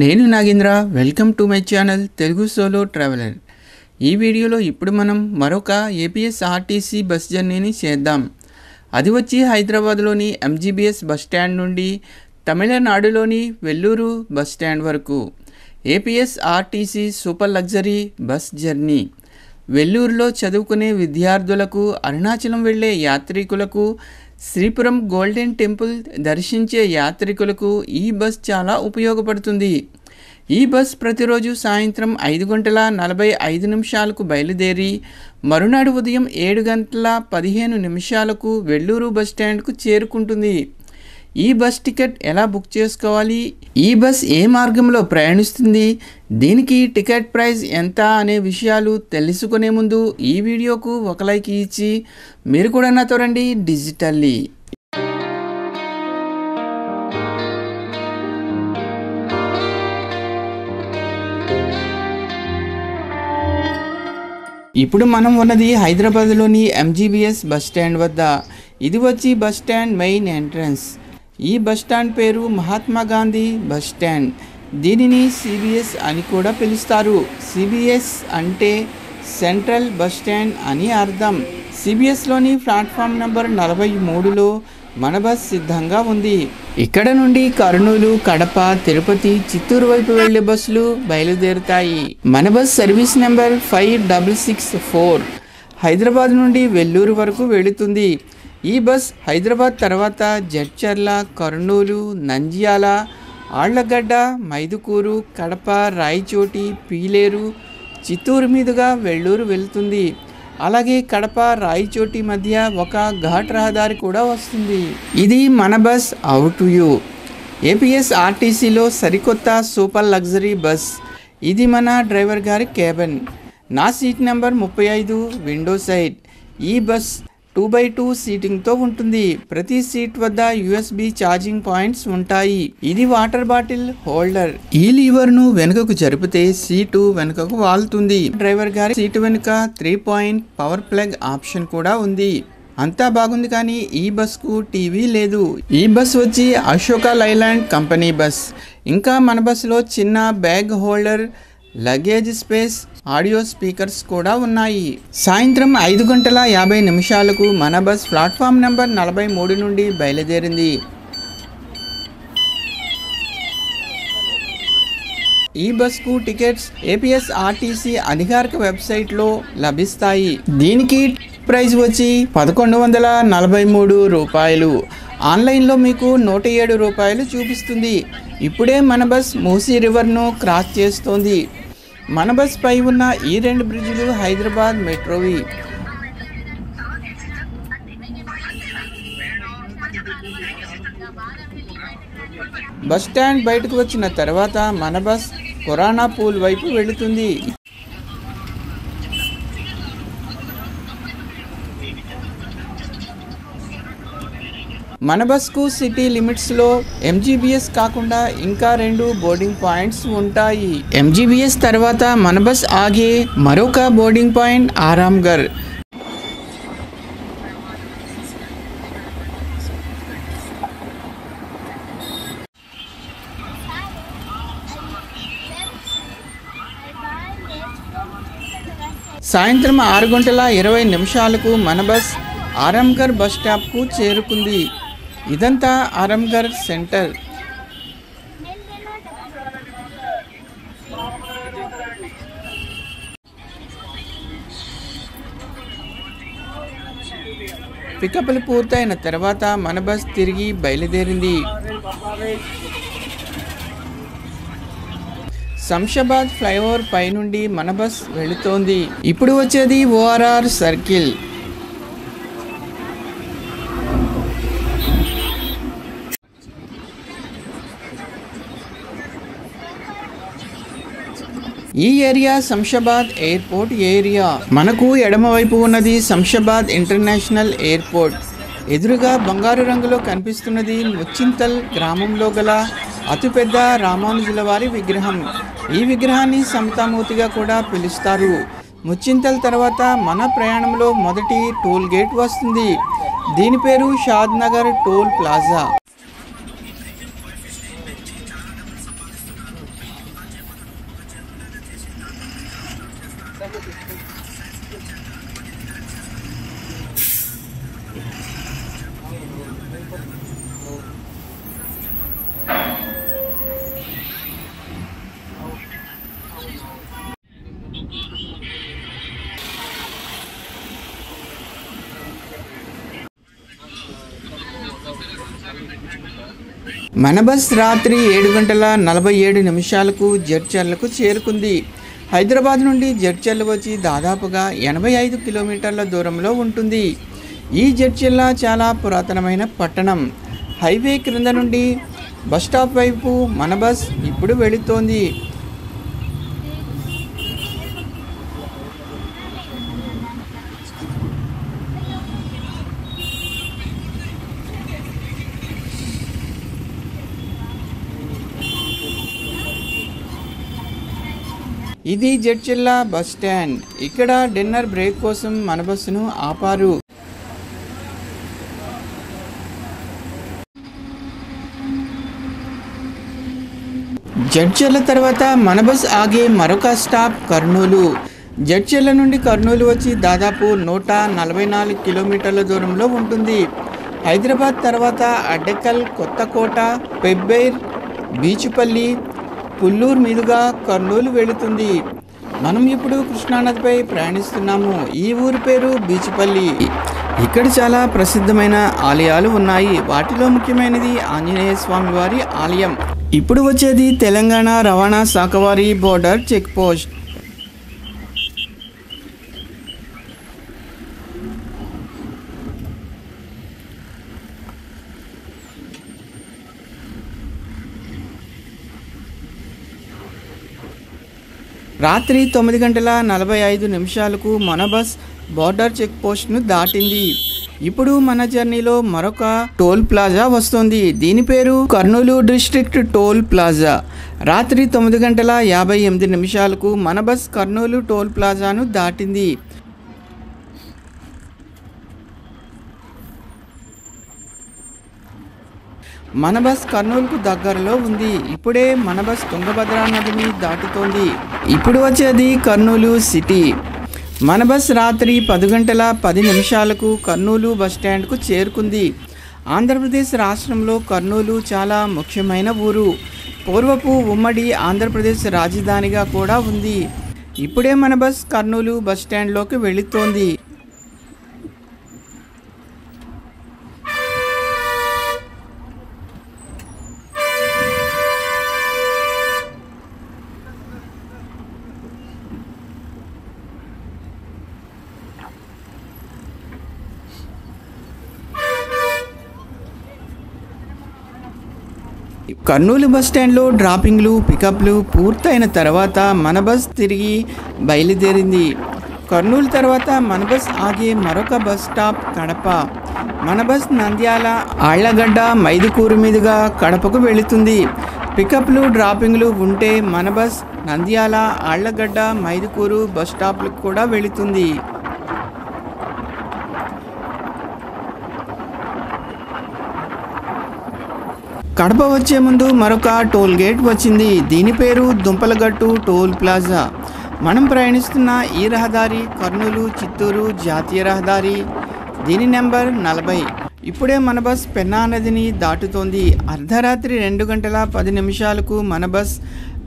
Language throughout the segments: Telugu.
నేను Nagendra welcome to my channel Telugu solo traveller. ఈ వీడియోలో ఇప్పుడు మనం మరొక ఏపీఎస్ఆర్టీసీ బస్ జర్నీని చేద్దాం। అది వచ్చి హైదరాబాద్లోని ఎంజీబీఎస్ బస్ స్టాండ్ నుండి తమిళనాడులోని వెల్లూరు బస్ స్టాండ్ వరకు APSRTC super luxury bus journey. వెల్లూరులో చదువుకునే విద్యార్థులకు, అరుణాచలం వెళ్ళే యాత్రికులకు, శ్రీపురం గోల్డెన్ టెంపుల్ దర్శించే యాత్రికులకు ఈ బస్ చాలా ఉపయోగపడుతుంది। ఈ బస్ ప్రతిరోజు సాయంత్రం 5:45 బయలుదేరి మరునాడు ఉదయం 7:15 వెల్లూరు బస్ స్టాండ్కు చేరుకుంటుంది। ఈ బస్ టికెట్ ఎలా బుక్ చేసుకోవాలి, ఈ బస్ ఏ మార్గంలో ప్రయాణిస్తుంది, దీనికి టికెట్ ప్రైస్ ఎంత అనే విషయాలు తెలుసుకునే ముందు ఈ వీడియోకు ఒక లైక్ ఇచ్చి మీరు కూడా నాతో రండి డిజిటల్లీ। ఇప్పుడు మనం ఉన్నది హైదరాబాద్లోని ఎంజీబీఎస్ బస్ స్టాండ్ వద్ద। ఇది వచ్చి బస్ స్టాండ్ మెయిన్ ఎంట్రన్స్। ఈ బస్ స్టాండ్ పేరు మహాత్మా గాంధీ బస్ స్టాండ్। దీనిని సిబిఎస్ అని కూడా పిలుస్తారు। సిబిఎస్ అంటే సెంట్రల్ బస్ స్టాండ్ అని అర్థం। సిబిఎస్లోని ప్లాట్ఫామ్ నెంబర్ 43లో మన బస్ సిద్ధంగా ఉంది। ఇక్కడ నుండి కర్నూలు, కడప, తిరుపతి, చిత్తూరు వైపు వెళ్లే బస్సులు బయలుదేరుతాయి। మన బస్ సర్వీస్ నెంబర్ 5664 హైదరాబాద్ నుండి వెల్లూరు వరకు వెళుతుంది। ఈ బస్ హైదరాబాద్ తర్వాత జడ్చర్ల, కర్నూలు, నంద్యాల, ఆళ్లగడ్డ, మైదుకూరు, కడప, రాయచోటి, పీలేరు, చిత్తూరు మీదుగా వెల్లూరు వెళ్తుంది। అలాగే కడప, రాయచోటి మధ్య ఒక ఘాట్ రహదారి కూడా వస్తుంది। ఇది మన బస్ అవుట్ టు యూ ఏపీఎస్ఆర్టీసీలో సరికొత్త సూపర్ లగ్జరీ బస్। ఇది మన డ్రైవర్ గారి కేబిన్। నా సీట్ నెంబర్ 35 విండో సైడ్। ఈ బస్ 2x2 సీటింగ్తో ఉంటుంది। ప్రతి సీట్ వద్ద యూఎస్బి ఛార్జింగ్ పాయింట్స్ ఉంటాయి। ఇది వాటర్ బాటిల్ హోల్డర్। ఈ లీవర్ను వెనుకకు జరిపితే సీటు వెనుకకు వాలుతుంది। డ్రైవర్ గారి సీటు వెనుక 3 పాయింట్ పవర్ ప్లగ్ ఆప్షన్ కూడా ఉంది। అంతా బాగుంది, కానీ ఈ బస్కు టీవీ లేదు। ఈ బస్ వచ్చి అశోక లైలాండ్ కంపెనీ బస్। ఇంకా మన బస్సులో చిన్న bag holder, luggage space, audio speakers కూడా ఉన్నాయి। సాయంత్రం 5:50 మన బస్ ప్లాట్ఫామ్ నెంబర్ 43 నుండి బయలుదేరింది। ఈ బస్కు టికెట్స్ ఏపీఎస్ఆర్టీసీ అధికారిక వెబ్సైట్లో లభిస్తాయి। దీనికి ప్రైస్ వచ్చి 1143 రూపాయలు। ఆన్లైన్లో మీకు 107 రూపాయలు చూపిస్తుంది। ఇప్పుడే మన బస్ మూసీ రివర్ను క్రాస్ చేస్తోంది। మన బస్ పై ఉన్న ఈ 2 బ్రిడ్జిలు హైదరాబాద్ మెట్రోవి। బస్ స్టాండ్ బయటకు వచ్చిన తర్వాత మన బస్ పురాణా పూల్ వైపు వెళుతుంది। మన బస్కు సిటీ లిమిట్స్లో ఎంజీబీఎస్ కాకుండా ఇంకా 2 బోర్డింగ్ పాయింట్స్ ఉంటాయి। ఎంజీబీఎస్ తర్వాత మన బస్ ఆగే మరొక బోర్డింగ్ పాయింట్ ఆరాంఘర్। సాయంత్రం 6:20 మన బస్ ఆరాంఘర్ బస్ స్టాప్కు చేరుకుంది। ఇదంతా ఆరాంఘర్ సెంటర్। పికప్లు పూర్తయిన తర్వాత మన బస్ తిరిగి బయలుదేరింది। శంషాబాద్ ఫ్లైఓవర్ పై నుండి మన బస్ వెళుతోంది। ఇప్పుడు వచ్చేది ఓఆర్ఆర్ సర్కిల్। ఈ ఏరియా శంషాబాద్ ఎయిర్పోర్ట్ ఏరియా। మనకు ఎడమవైపు ఉన్నది శంషాబాద్ ఇంటర్నేషనల్ ఎయిర్పోర్ట్। ఎదురుగా బంగారు రంగులో కనిపిస్తున్నది ముచ్చింతల్ గ్రామంలో గల అతిపెద్ద రామానుజుల వారి విగ్రహం। ఈ విగ్రహాన్ని సమతామూర్తిగా కూడా పిలుస్తారు। ముచ్చింతల్ తర్వాత మన ప్రయాణంలో మొదటి టోల్ గేట్ వస్తుంది। దీని పేరు షాద్ నగర్ టోల్ ప్లాజా। మన బస్ రాత్రి 7:47 జడ్చర్లకు చేరుకుంది. హైదరాబాద్ నుండి జడ్చర్ల వచ్చి దాదాపుగా 85 కిలోమీటర్ల దూరంలో ఉంటుంది. ఈ జడ్చర్ల చాలా పురాతనమైన పట్టణం. హైవే క్రింద నుండి బస్టాప్ వైపు మన బస్ ఇప్పుడు వెళుతోంది. ఇది జడ్చర్ల బస్ స్టాండ్. ఇక్కడ డిన్నర్ బ్రేక్ కోసం మన బస్సును ఆపారు. జడ్చర్ల తర్వాత మన బస్ ఆగే మరొక స్టాప్ కర్నూలు. జడ్చర్ల నుండి కర్నూలు వచ్చి దాదాపు 144 కిలోమీటర్ల దూరంలో ఉంటుంది. హైదరాబాద్ తర్వాత అడ్డెకల్, కొత్తకోట, పెబ్బేర్, బీచుపల్లి, పుల్లూరు మీదుగా కర్నూలు వెళుతుంది. మనం ఇప్పుడు కృష్ణానదిపై ప్రయాణిస్తున్నాము. ఈ ఊరి పేరు బీచుపల్లి. ఇక్కడ చాలా ప్రసిద్ధమైన ఆలయాలు ఉన్నాయి. వాటిలో ముఖ్యమైనది ఆంజనేయ స్వామి వారి ఆలయం. ఇప్పుడు వచ్చేది తెలంగాణ రవాణా శాఖ వారి బోర్డర్ చెక్ పోస్ట్. రాత్రి 9:45 మన బస్ బోర్డర్ చెక్ పోస్ట్ను దాటింది. ఇప్పుడు మన జర్నీలో మరొక టోల్ ప్లాజా వస్తుంది. దీని పేరు కర్నూలు డిస్ట్రిక్ట్ టోల్ ప్లాజా. రాత్రి 9:58 మన బస్ కర్నూలు టోల్ ప్లాజాను దాటింది. మన బస్ కర్నూలుకు దగ్గరలో ఉంది. ఇప్పుడే మన బస్ తుంగభద్రా నదిని దాటుతోంది. ఇప్పుడు వచ్చేది కర్నూలు సిటీ. మన బస్ రాత్రి 10:10 కర్నూలు బస్టాండ్కు చేరుకుంది. ఆంధ్రప్రదేశ్ రాష్ట్రంలో కర్నూలు చాలా ముఖ్యమైన ఊరు. పూర్వపు ఉమ్మడి ఆంధ్రప్రదేశ్ రాజధానిగా కూడా ఉంది. ఇప్పుడే మన బస్ కర్నూలు బస్టాండ్లోకి వెళుతోంది. కర్నూలు బస్టాండ్లో డ్రాపింగ్లు, పికప్లు పూర్తయిన తర్వాత మన బస్ తిరిగి బయలుదేరింది. కర్నూలు తర్వాత మన బస్ ఆగే మరొక బస్ స్టాప్ కడప. మన బస్ నంద్యాల, ఆళ్లగడ్డ, మైదుకూరు మీదుగా కడపకు వెళుతుంది. పికప్లు, డ్రాపింగ్లు ఉంటే మన బస్ నంద్యాల, ఆళ్లగడ్డ, మైదుకూరు బస్ స్టాప్లకు కూడా వెళుతుంది. కడప వచ్చే ముందు మరొక టోల్ గేట్ వచ్చింది. దీని పేరు దుంపలగట్టు టోల్ ప్లాజా. మనం ప్రయాణిస్తున్న ఈ రహదారి కర్నూలు చిత్తూరు జాతీయ రహదారి. దీని నెంబర్ 40. ఇప్పుడే మన బస్ పెన్నా నదిని దాటుతోంది. అర్ధరాత్రి 2:10 మన బస్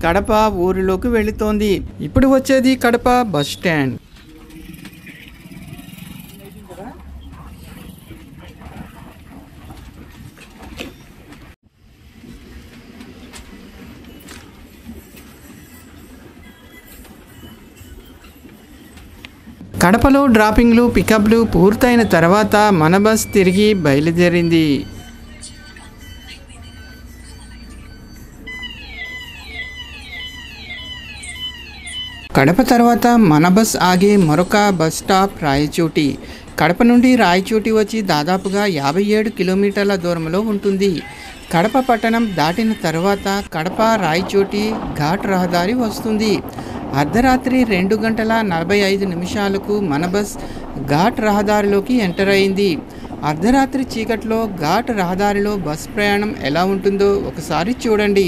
కడప ఊరిలోకి వెళుతోంది. ఇప్పుడు వచ్చేది కడప బస్ స్టాండ్. కడపలో డ్రాపింగ్లు, పికప్లు పూర్తయిన తర్వాత మన బస్ తిరిగి బయలుదేరింది. కడప తర్వాత మన బస్ ఆగే మరొక బస్ స్టాప్ రాయచోటి. కడప నుండి రాయచోటి వచ్చి దాదాపుగా 57 కిలోమీటర్ల దూరంలో ఉంటుంది. కడప పట్టణం దాటిన తర్వాత కడప రాయచోటి ఘాట్ రహదారి వస్తుంది. అర్ధరాత్రి 2:45 మన బస్ ఘాట్ రహదారిలోకి ఎంటర్ అయింది. అర్ధరాత్రి చీకట్లో ఘాట్ రహదారిలో బస్ ప్రయాణం ఎలా ఉంటుందో ఒకసారి చూడండి.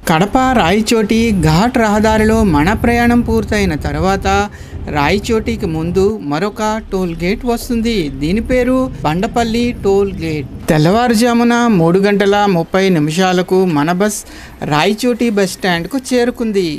కడప రాయచోటి ఘాట్ రహదారిలో మన ప్రయాణం పూర్తయిన తర్వాత రాయచోటికి ముందు మరొక టోల్ గేట్ వస్తుంది. దీని పేరు బండపల్లి టోల్ గేట్. తెల్లవారుజామున 3:30 మన బస్ రాయచోటి బస్ స్టాండ్కు చేరుకుంది.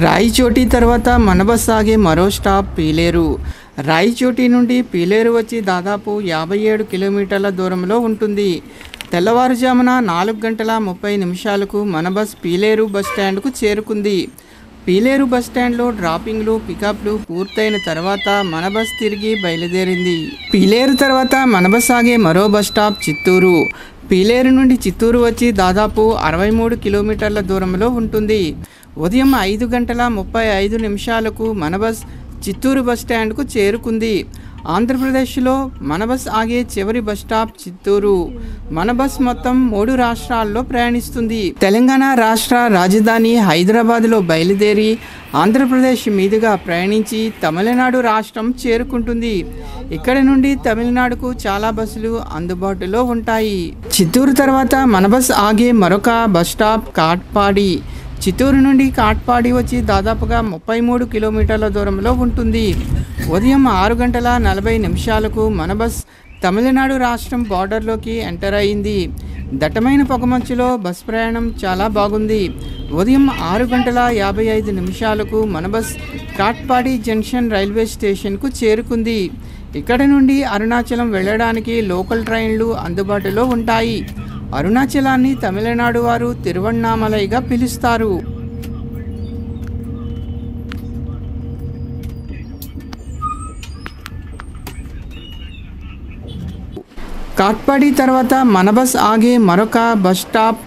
రాయచోటి తర్వాత మన బస్ ఆగే మరో స్టాప్ పీలేరు. రాయచోటి నుండి పీలేరు వచ్చి దాదాపు 57 కిలోమీటర్ల దూరంలో ఉంటుంది. తెల్లవారుజామున 4:30 మన బస్ పీలేరు బస్ స్టాండ్కు చేరుకుంది. పీలేరు బస్ స్టాండ్లో డ్రాపింగ్లు పికప్లు పూర్తయిన తర్వాత మన బస్ తిరిగి బయలుదేరింది. పీలేరు తర్వాత మన బస్ ఆగే మరో బస్ స్టాప్ చిత్తూరు. పీలేరు నుండి చిత్తూరు వచ్చి దాదాపు 63 కిలోమీటర్ల దూరంలో ఉంటుంది. ఉదయం 5:35 మన బస్ చిత్తూరు బస్ స్టాండ్కు చేరుకుంది. ఆంధ్రప్రదేశ్లో మన బస్ ఆగే చివరి బస్ స్టాప్ చిత్తూరు. మన బస్ మొత్తం 3 రాష్ట్రాల్లో ప్రయాణిస్తుంది. తెలంగాణ రాష్ట్ర రాజధాని హైదరాబాద్లో బయలుదేరి ఆంధ్రప్రదేశ్ మీదుగా ప్రయాణించి తమిళనాడు రాష్ట్రం చేరుకుంటుంది. ఇక్కడ నుండి తమిళనాడుకు చాలా బస్సులు అందుబాటులో ఉంటాయి. చిత్తూరు తర్వాత మన బస్ ఆగే మరొక బస్ స్టాప్ కాట్పాడి. చిత్తూరు నుండి కాట్పాడి వచ్చి దాదాపుగా 33 కిలోమీటర్ల దూరంలో ఉంటుంది. ఉదయం 6:40 మన బస్ తమిళనాడు రాష్ట్రం బార్డర్లోకి ఎంటర్ అయింది. దట్టమైన పొగమంచులో బస్ ప్రయాణం చాలా బాగుంది. ఉదయం 6:55 మన బస్ కాట్పాడి జంక్షన్ రైల్వే స్టేషన్కు చేరుకుంది. ఇక్కడ నుండి అరుణాచలం వెళ్ళడానికి లోకల్ ట్రైన్లు అందుబాటులో ఉంటాయి. అరుణాచలాన్ని తమిళనాడు వారు తిరువణ్ణామలైగా పిలుస్తారు. కాట్పాడి తర్వాత మన బస్ ఆగే మరొక బస్ స్టాప్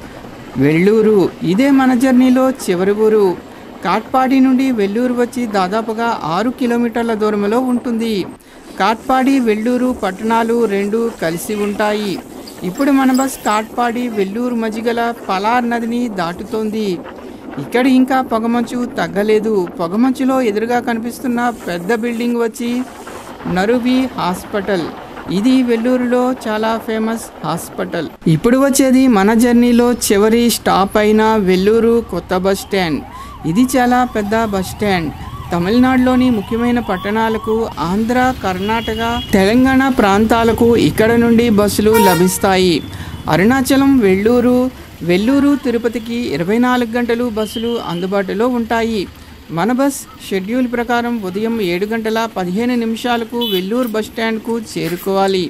వెల్లూరు. ఇదే మన జర్నీలో చివరి ఊరు. కాట్పాడి నుండి వెల్లూరు వచ్చి దాదాపుగా 6 కిలోమీటర్ల దూరంలో ఉంటుంది. కాట్పాడి వెల్లూరు పట్టణాలు 2 కలిసి ఉంటాయి. ఇప్పుడు మన బస్ కాట్పాడి వెల్లూరు మధ్యగల పలార్ నదిని దాటుతోంది. ఇక్కడ ఇంకా పొగమంచు తగ్గలేదు. పొగమంచులో ఎదురుగా కనిపిస్తున్న పెద్ద బిల్డింగ్ వచ్చి నరువి హాస్పిటల్. ఇది వెల్లూరులో చాలా ఫేమస్ హాస్పిటల్. ఇప్పుడు వచ్చేది మన జర్నీలో చివరి స్టాప్ అయిన వెల్లూరు కొత్త బస్ స్టాండ్. ఇది చాలా పెద్ద బస్ స్టాండ్. తమిళనాడులోని ముఖ్యమైన పట్టణాలకు, ఆంధ్ర, కర్ణాటక, తెలంగాణ ప్రాంతాలకు ఇక్కడ నుండి బస్సులు లభిస్తాయి. అరుణాచలం, వెల్లూరు, తిరుపతికి 24 గంటలు బస్సులు అందుబాటులో ఉంటాయి. మన బస్ షెడ్యూల్ ప్రకారం ఉదయం 7:15 వెల్లూరు బస్ స్టాండ్కు చేరుకోవాలి.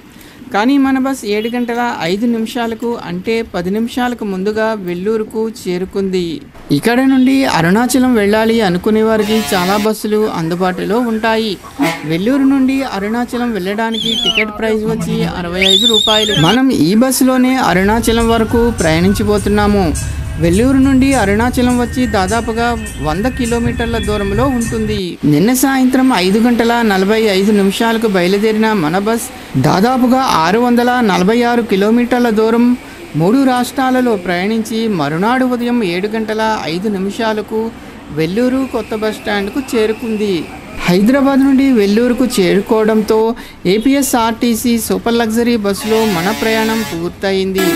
కానీ మన బస్ 7:05 అంటే 10 నిమిషాలకు ముందుగా వెల్లూరుకు చేరుకుంది. ఇక్కడ నుండి అరుణాచలం వెళ్ళాలి అనుకునే వారికి చాలా బస్సులు అందుబాటులో ఉంటాయి. వెల్లూరు నుండి అరుణాచలం వెళ్ళడానికి టికెట్ ప్రైస్ వచ్చి 65 రూపాయలు. మనం ఈ బస్సులోనే అరుణాచలం వరకు ప్రయాణించబోతున్నాము. వెల్లూరు నుండి అరుణాచలం వచ్చి దాదాపుగా 100 కిలోమీటర్ల దూరంలో ఉంటుంది. నిన్న సాయంత్రం 5:45 బయలుదేరిన మన బస్ దాదాపుగా 646 కిలోమీటర్ల దూరం 3 రాష్ట్రాలలో ప్రయాణించి మరునాడు ఉదయం 7:05 వెల్లూరు కొత్త బస్ స్టాండ్కు చేరుకుంది. హైదరాబాద్ నుండి వెల్లూరుకు చేరుకోవడంతో ఏపీఎస్ఆర్టీసీ సూపర్ లగ్జరీ బస్సులో మన ప్రయాణం పూర్తయింది.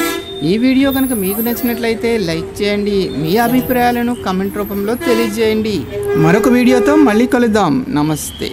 ఈ వీడియో కనుక మీకు నచ్చినట్లయితే లైక్ చేయండి. మీ అభిప్రాయాలను కామెంట్ రూపంలో తెలియజేయండి. మరొక వీడియోతో మళ్ళీ కలుద్దాం. నమస్తే.